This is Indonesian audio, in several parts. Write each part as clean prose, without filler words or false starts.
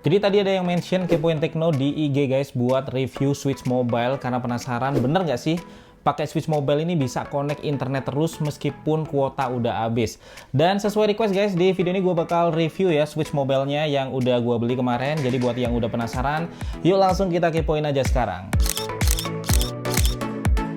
Jadi tadi ada yang mention Kepoin Tekno di IG guys buat review Switch Mobile karena penasaran bener nggak sih pakai Switch Mobile ini bisa connect internet terus meskipun kuota udah habis. Dan sesuai request guys, di video ini gue bakal review ya Switch Mobile-nya yang udah gue beli kemarin. Jadi buat yang udah penasaran, yuk langsung kita kepoin aja sekarang.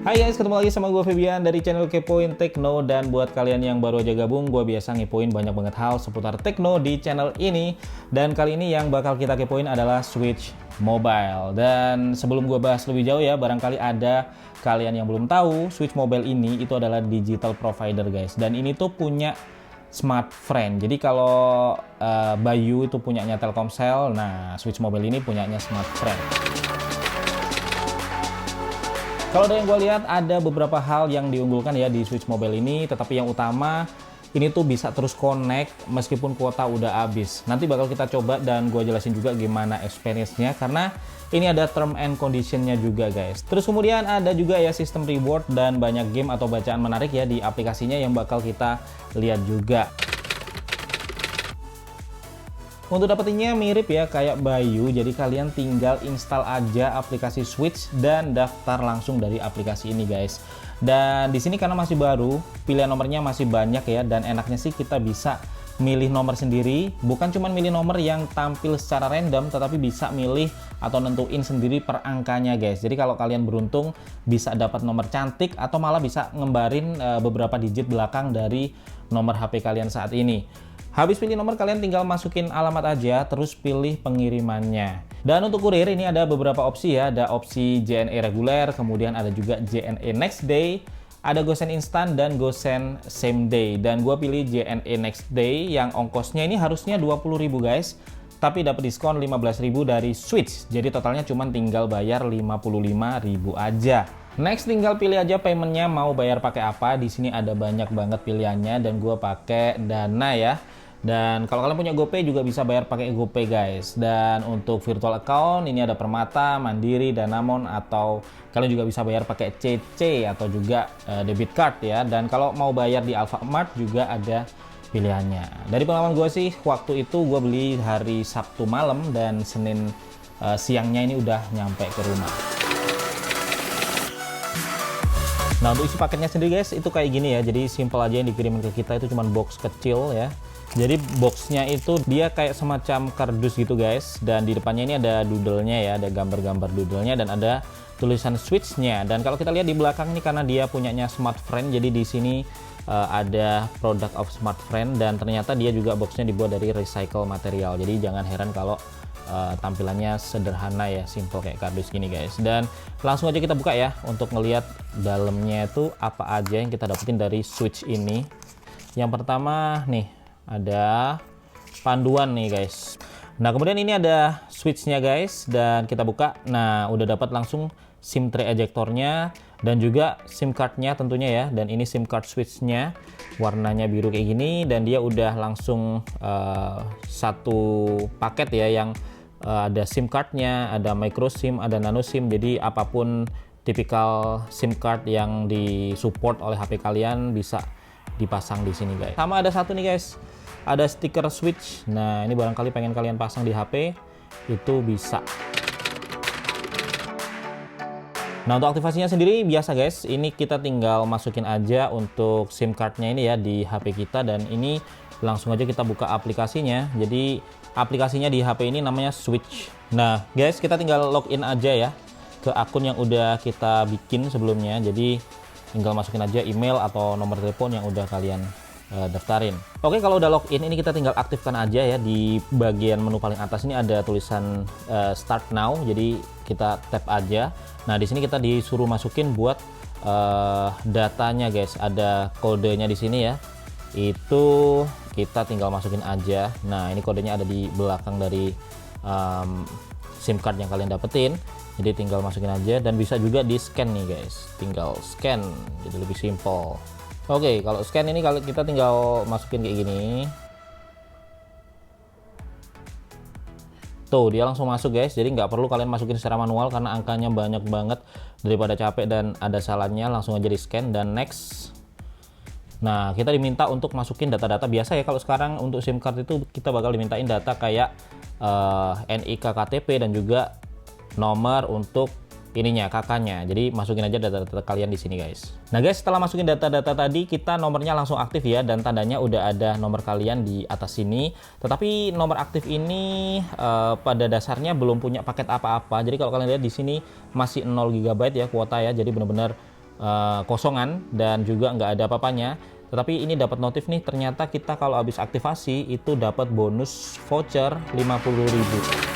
Hai guys, ketemu lagi sama gue Febian dari channel Kepoin Tekno. Dan buat kalian yang baru aja gabung, gue biasa ngepoin banyak banget hal seputar Tekno di channel ini. Dan kali ini yang bakal kita kepoin adalah Switch Mobile. Dan sebelum gue bahas lebih jauh ya, barangkali ada kalian yang belum tahu, Switch Mobile ini itu adalah digital provider guys. Dan ini tuh punya Smartfren. Jadi kalau Bayu itu punyanya Telkomsel, nah Switch Mobile ini punyanya Smartfren. Kalau dari yang gue lihat ada beberapa hal yang diunggulkan ya di Switch Mobile ini, tetapi yang utama ini tuh bisa terus connect meskipun kuota udah habis. Nanti bakal kita coba dan gue jelasin juga gimana experience-nya karena ini ada term and condition-nya juga guys. Terus kemudian ada juga ya sistem reward dan banyak game atau bacaan menarik ya di aplikasinya yang bakal kita lihat juga. Untuk dapetinnya mirip ya kayak Bayu, jadi kalian tinggal install aja aplikasi Switch dan daftar langsung dari aplikasi ini guys. Dan di sini karena masih baru, pilihan nomornya masih banyak ya, dan enaknya sih kita bisa milih nomor sendiri, bukan cuma milih nomor yang tampil secara random, tetapi bisa milih atau nentuin sendiri per angkanya guys. Jadi kalau kalian beruntung bisa dapat nomor cantik atau malah bisa ngembarin beberapa digit belakang dari nomor HP kalian saat ini. Habis pilih nomor, kalian tinggal masukin alamat aja, terus pilih pengirimannya. Dan untuk kurir ini ada beberapa opsi ya, ada opsi JNE reguler, kemudian ada juga JNE next day, ada GoSend instan dan GoSend same day. Dan gue pilih JNE next day yang ongkosnya ini harusnya 20.000 guys, tapi dapat diskon 15.000 dari Switch. Jadi totalnya cuma tinggal bayar 55.000 aja. Next tinggal pilih aja paymentnya mau bayar pakai apa. Di sini ada banyak banget pilihannya dan gue pakai Dana ya. Dan kalau kalian punya GoPay juga bisa bayar pakai GoPay guys. Dan untuk virtual account ini ada Permata, Mandiri, Danamon, atau kalian juga bisa bayar pakai CC atau juga debit card ya. Dan kalau mau bayar di Alfamart juga ada pilihannya. Dari pengalaman gue sih, waktu itu gue beli hari Sabtu malam dan Senin siangnya ini udah nyampe ke rumah. Nah untuk isi paketnya sendiri guys itu kayak gini ya. Jadi simple aja yang dikirimin ke kita itu cuma box kecil ya. Jadi boxnya itu dia kayak semacam kardus gitu guys, dan di depannya ini ada doodle-nya ya, ada gambar-gambar doodle-nya dan ada tulisan Switch-nya. Dan kalau kita lihat di belakang ini karena dia punyanya Smartfren, jadi di sini ada product of Smartfren dan ternyata dia juga boxnya dibuat dari recycle material. Jadi jangan heran kalau tampilannya sederhana ya, simple kayak kardus gini guys. Dan langsung aja kita buka ya untuk ngelihat dalamnya itu apa aja yang kita dapetin dari Switch ini. Yang pertama nih ada panduan nih guys. Nah kemudian ini ada Switch-nya guys dan kita buka. Nah udah dapat langsung SIM tray ejectornya dan juga SIM card-nya tentunya ya. Dan ini SIM card Switch-nya warnanya biru kayak gini dan dia udah langsung satu paket ya yang ada SIM card-nya, ada micro SIM, ada nano SIM. Jadi apapun tipikal SIM card yang disupport oleh HP kalian bisa dipasang di sini guys. Sama ada satu nih guys, ada stiker Switch. Nah ini barangkali pengen kalian pasang di HP itu bisa. Nah untuk aktivasinya sendiri biasa guys, ini kita tinggal masukin aja untuk SIM cardnya ini ya di HP kita dan ini langsung aja kita buka aplikasinya. Jadi aplikasinya di HP ini namanya Switch. Nah guys kita tinggal login aja ya ke akun yang udah kita bikin sebelumnya. Jadi tinggal masukin aja email atau nomor telepon yang udah kalian daftarin. Oke, kalau udah login ini kita tinggal aktifkan aja ya. Di bagian menu paling atas ini ada tulisan start now, jadi kita tap aja. Nah di sini kita disuruh masukin buat datanya guys, ada kodenya di sini ya, itu kita tinggal masukin aja. Nah ini kodenya ada di belakang dari SIM card yang kalian dapetin. Jadi tinggal masukin aja dan bisa juga di scan nih guys, tinggal scan jadi lebih simple. Oke, kalau scan ini kalau kita tinggal masukin kayak gini tuh dia langsung masuk guys. Jadi nggak perlu kalian masukin secara manual karena angkanya banyak banget, daripada capek dan ada salahnya. Langsung aja di scan dan next. Nah kita diminta untuk masukin data-data biasa ya. Kalau sekarang untuk SIM card itu kita bakal dimintain data kayak NIK KTP dan juga nomor untuk ininya kakaknya. Jadi masukin aja data-data kalian di sini guys. Nah guys, setelah masukin data-data tadi, kita nomornya langsung aktif ya, dan tandanya udah ada nomor kalian di atas sini. Tetapi nomor aktif ini pada dasarnya belum punya paket apa-apa. Jadi kalau kalian lihat di sini masih 0 GB ya kuota ya. Jadi benar-benar kosongan dan juga nggak ada apa-apanya. Tetapi ini dapat notif nih, ternyata kita kalau habis aktivasi itu dapat bonus voucher 50.000.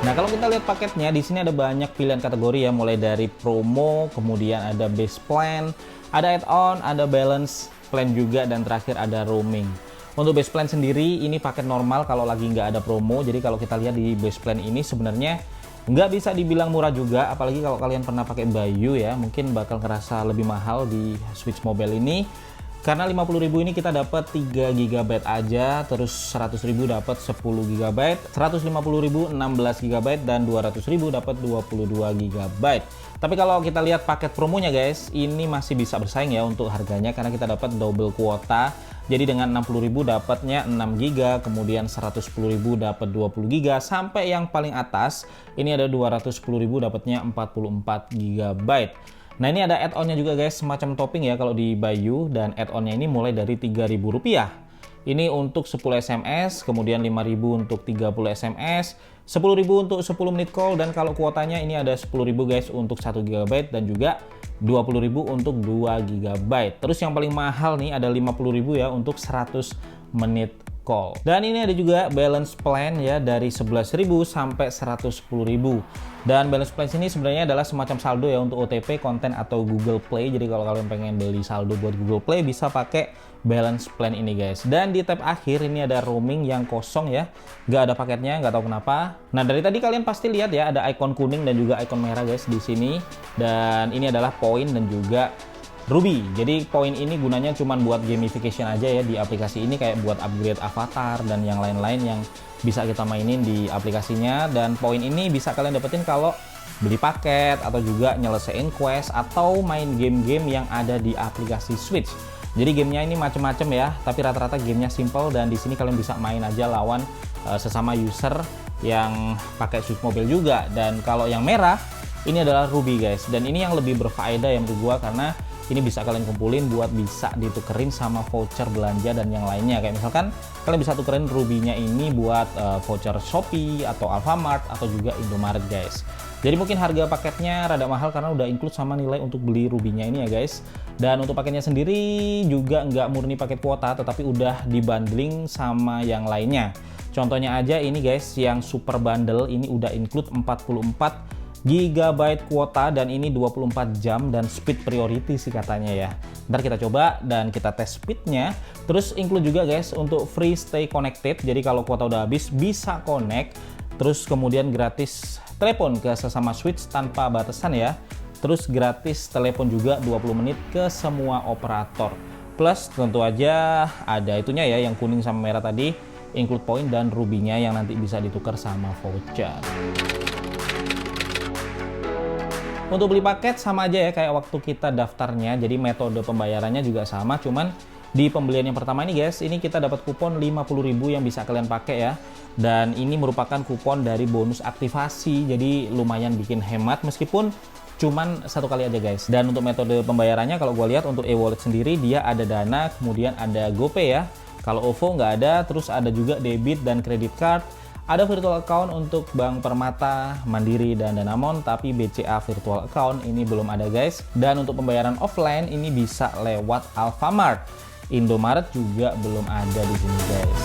Nah, kalau kita lihat paketnya, di sini ada banyak pilihan kategori ya, mulai dari promo, kemudian ada base plan, ada add-on, ada balance plan juga, dan terakhir ada roaming. Untuk base plan sendiri, ini paket normal kalau lagi nggak ada promo. Jadi kalau kita lihat di base plan ini sebenarnya nggak bisa dibilang murah juga, apalagi kalau kalian pernah pakai Bayu ya, mungkin bakal ngerasa lebih mahal di Switch Mobile ini. Karena 50.000 ini kita dapat 3 GB aja, terus 100.000 dapat 10 GB, 150.000 16 GB, dan 200.000 dapat 22 GB. Tapi kalau kita lihat paket promonya guys, ini masih bisa bersaing ya untuk harganya, karena kita dapat double kuota. Jadi dengan 60.000 dapatnya 6 GB, kemudian 110.000 dapat 20 GB, sampai yang paling atas ini ada 210.000 dapatnya 44 GB. Nah ini ada add-onnya juga guys, semacam topping ya kalau di Bayu, dan add-onnya ini mulai dari Rp3.000. Ini untuk 10 SMS, kemudian 5.000 untuk 30 SMS, 10.000 untuk 10 menit call, dan kalau kuotanya ini ada 10.000 guys untuk 1 GB, dan juga 20.000 untuk 2 GB. Terus yang paling mahal nih ada 50.000 ya untuk 100 menit call. Dan ini ada juga balance plan ya, dari 11.000 sampai 110.000. Dan balance plan ini sebenarnya adalah semacam saldo ya untuk OTP, konten, atau Google Play. Jadi kalau kalian pengen beli saldo buat Google Play bisa pakai balance plan ini guys. Dan di tab akhir ini ada roaming yang kosong ya, nggak ada paketnya, nggak tahu kenapa. Nah dari tadi kalian pasti lihat ya ada icon kuning dan juga icon merah guys di sini. Dan ini adalah poin dan juga Ruby. Jadi poin ini gunanya cuma buat gamification aja ya di aplikasi ini, kayak buat upgrade avatar dan yang lain-lain yang bisa kita mainin di aplikasinya. Dan poin ini bisa kalian dapetin kalau beli paket atau juga nyelesain quest atau main game-game yang ada di aplikasi Switch. Jadi gamenya ini macem-macem ya, tapi rata-rata gamenya simple, dan di sini kalian bisa main aja lawan sesama user yang pakai Switch Mobile juga. Dan kalau yang merah ini adalah Ruby guys, dan ini yang lebih berfaedah ya menurut gua, karena ini bisa kalian kumpulin buat bisa ditukerin sama voucher belanja dan yang lainnya. Kayak misalkan kalian bisa tukerin Ruby-nya ini buat voucher Shopee atau Alfamart atau juga Indomaret guys. Jadi mungkin harga paketnya rada mahal karena udah include sama nilai untuk beli Ruby-nya ini ya guys. Dan untuk paketnya sendiri juga nggak murni paket kuota, tetapi udah dibundling sama yang lainnya. Contohnya aja ini guys, yang super bundle ini udah include 44 GB kuota, dan ini 24 jam dan speed priority sih katanya ya. Ntar kita coba dan kita tes speednya. Terus include juga guys untuk free stay connected, jadi kalau kuota udah habis bisa connect. Terus kemudian gratis telepon ke sesama Switch tanpa batasan ya. Terus gratis telepon juga 20 menit ke semua operator. Plus tentu aja ada itunya ya, yang kuning sama merah tadi, include poin dan Ruby-nya yang nanti bisa ditukar sama voucher. Untuk beli paket sama aja ya kayak waktu kita daftarnya, jadi metode pembayarannya juga sama, cuman di pembelian yang pertama ini guys, ini kita dapat kupon 50.000 yang bisa kalian pakai ya. Dan ini merupakan kupon dari bonus aktivasi, jadi lumayan bikin hemat meskipun cuman satu kali aja guys. Dan untuk metode pembayarannya kalau gue lihat untuk e-wallet sendiri dia ada Dana, kemudian ada GoPay ya. Kalau OVO nggak ada, terus ada juga debit dan credit card. Ada virtual account untuk Bank Permata, Mandiri, dan Danamon, tapi BCA virtual account ini belum ada guys. Dan untuk pembayaran offline ini bisa lewat Alfamart. Indomaret juga belum ada di sini guys.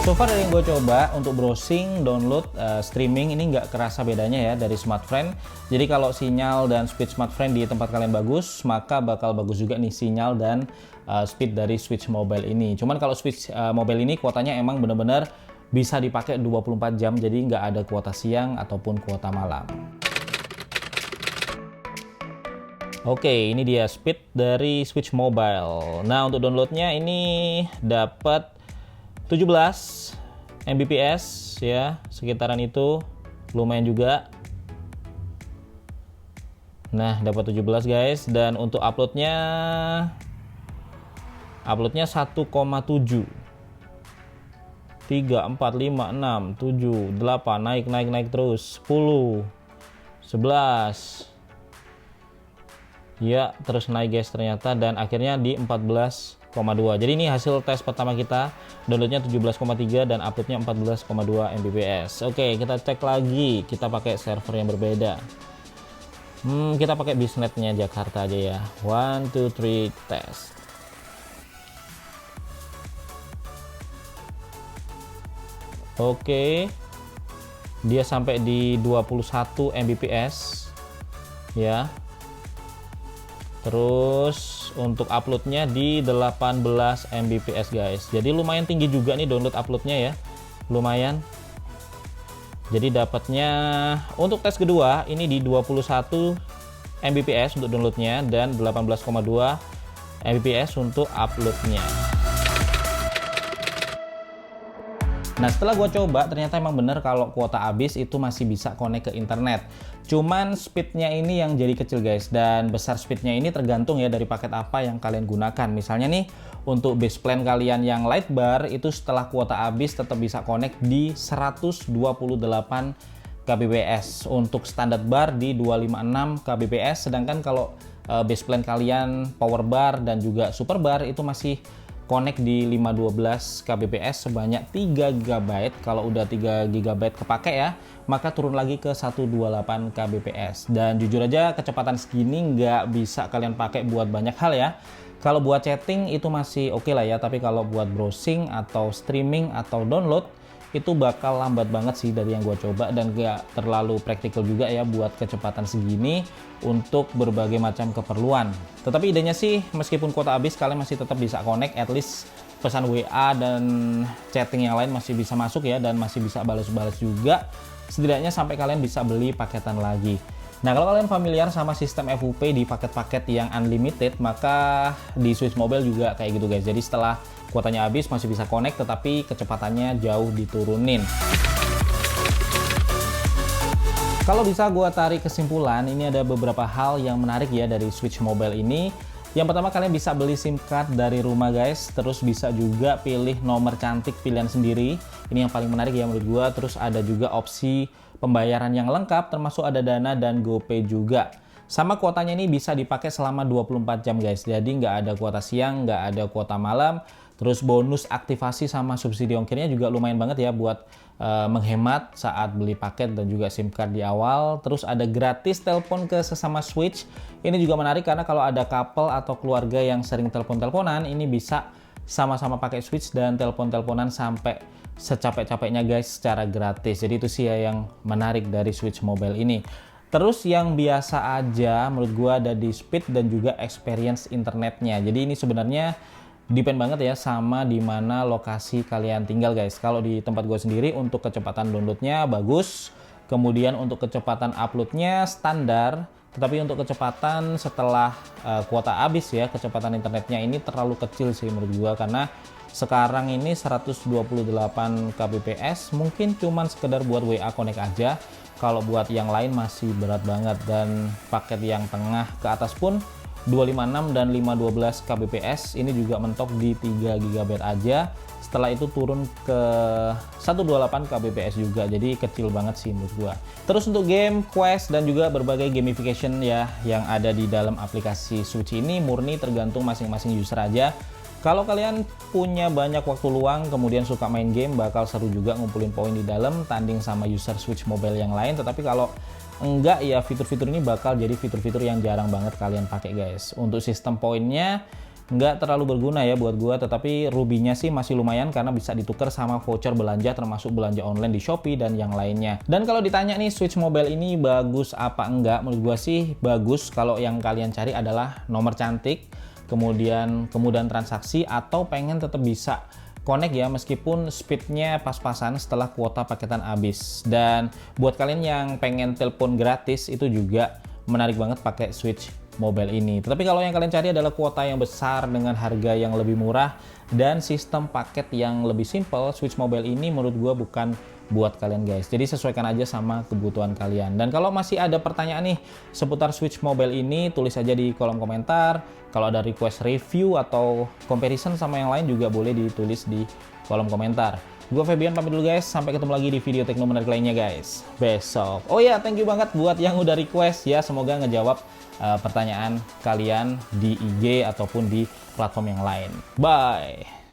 So far dari yang gue coba untuk browsing, download, streaming ini nggak kerasa bedanya ya dari Smartfren. Jadi kalau sinyal dan speed Smartfren di tempat kalian bagus, maka bakal bagus juga nih sinyal dan speed dari Switch Mobile ini. Cuman kalau Switch Mobile ini kuotanya emang bener-bener bisa dipakai 24 jam, jadi nggak ada kuota siang ataupun kuota malam. Oke, ini dia speed dari Switch Mobile. Nah untuk downloadnya ini dapat 17 Mbps ya, sekitaran itu, lumayan juga. Nah dapat 17 guys. Dan untuk uploadnya Uploadnya 1,7. 3, 4, 5, 6, 7, 8, naik terus. 10, 11. Ya, terus naik guys ternyata, dan akhirnya di 14,2. Jadi ini hasil tes pertama kita. Downloadnya 17,3 dan uploadnya 14,2 Mbps. Oke, kita cek lagi. Kita pakai server yang berbeda. Kita pakai bisnetnya Jakarta aja ya. 1, 2, 3 tes. Oke, dia sampai di 21 Mbps ya. Terus untuk uploadnya di 18 Mbps guys. Jadi lumayan tinggi juga nih download uploadnya ya, lumayan. Jadi dapatnya untuk tes kedua ini di 21 Mbps untuk downloadnya dan 18,2 Mbps untuk uploadnya. Nah, setelah gue coba ternyata emang bener kalau kuota habis itu masih bisa connect ke internet. Cuman speednya ini yang jadi kecil guys, dan besar speednya ini tergantung ya dari paket apa yang kalian gunakan. Misalnya nih untuk base plan kalian yang light bar itu setelah kuota habis tetap bisa connect di 128 kbps. Untuk standar bar di 256 kbps, sedangkan kalau base plan kalian power bar dan juga super bar itu masih connect di 512 kbps sebanyak 3 GB. Kalau udah 3 GB kepake ya, maka turun lagi ke 128 kbps. Dan jujur aja kecepatan segini nggak bisa kalian pakai buat banyak hal ya. Kalau buat chatting itu masih oke lah ya, tapi kalau buat browsing atau streaming atau download itu bakal lambat banget sih dari yang gue coba, dan gak terlalu praktikal juga ya buat kecepatan segini untuk berbagai macam keperluan. Tetapi idenya sih meskipun kuota habis kalian masih tetap bisa connect, at least pesan WA dan chatting yang lain masih bisa masuk ya, dan masih bisa balas-balas juga, setidaknya sampai kalian bisa beli paketan lagi. Nah, kalau kalian familiar sama sistem FUP di paket-paket yang unlimited, maka di Switch Mobile juga kayak gitu guys. Jadi setelah kuotanya habis masih bisa connect, tetapi kecepatannya jauh diturunin. Kalau bisa gue tarik kesimpulan, ini ada beberapa hal yang menarik ya dari Switch Mobile ini. Yang pertama, kalian bisa beli SIM card dari rumah guys, terus bisa juga pilih nomor cantik pilihan sendiri. Ini yang paling menarik ya menurut gue. Terus ada juga opsi pembayaran yang lengkap, termasuk ada Dana dan GoPay juga. Sama kuotanya ini bisa dipakai selama 24 jam guys. Jadi nggak ada kuota siang, nggak ada kuota malam. Terus bonus aktivasi sama subsidi ongkirnya juga lumayan banget ya buat menghemat saat beli paket dan juga SIM card di awal. Terus ada gratis telepon ke sesama Switch. Ini juga menarik karena kalau ada couple atau keluarga yang sering telepon-teleponan, ini bisa sama-sama pakai Switch dan telepon-teleponan sampai secapek-capeknya guys secara gratis. Jadi itu sih ya yang menarik dari Switch Mobile ini. Terus yang biasa aja menurut gua ada di speed dan juga experience internetnya. Jadi ini sebenarnya depend banget ya sama di mana lokasi kalian tinggal guys. Kalau di tempat gue sendiri untuk kecepatan downloadnya bagus, kemudian untuk kecepatan uploadnya standar, tetapi untuk kecepatan setelah kuota habis ya, kecepatan internetnya ini terlalu kecil sih menurut gue, karena sekarang ini 128 kbps mungkin cuman sekedar buat WA connect aja. Kalau buat yang lain masih berat banget, dan paket yang tengah ke atas pun 256 dan 512 kbps ini juga mentok di 3 GB aja. Setelah itu turun ke 128 kbps juga, jadi kecil banget sih menurut gua. Terus untuk game, quest, dan juga berbagai gamification ya yang ada di dalam aplikasi Switch ini murni tergantung masing-masing user aja. Kalau kalian punya banyak waktu luang kemudian suka main game, bakal seru juga ngumpulin poin di dalam tanding sama user Switch Mobile yang lain. Tetapi kalau enggak ya, fitur-fitur ini bakal jadi fitur-fitur yang jarang banget kalian pakai guys. Untuk sistem poinnya nggak terlalu berguna ya buat gua, tetapi rubinya sih masih lumayan karena bisa ditukar sama voucher belanja, termasuk belanja online di Shopee dan yang lainnya. Dan kalau ditanya nih Switch Mobile ini bagus apa enggak, menurut gua sih bagus kalau yang kalian cari adalah nomor cantik, kemudian kemudahan transaksi, atau pengen tetap bisa connect ya meskipun speednya pas-pasan setelah kuota paketan habis. Dan buat kalian yang pengen telepon gratis itu juga menarik banget pakai Switch Mobile ini. Tetapi kalau yang kalian cari adalah kuota yang besar dengan harga yang lebih murah dan sistem paket yang lebih simple, Switch Mobile ini menurut gua bukan buat kalian guys. Jadi sesuaikan aja sama kebutuhan kalian. Dan kalau masih ada pertanyaan nih seputar Switch Mobile ini, tulis aja di kolom komentar. Kalau ada request review atau comparison sama yang lain juga boleh ditulis di kolom komentar. Gue Febian pamit dulu guys, sampai ketemu lagi di video tekno menarik lainnya guys besok. Oh ya, thank you banget buat yang udah request ya, semoga ngejawab pertanyaan kalian di IG ataupun di platform yang lain. Bye.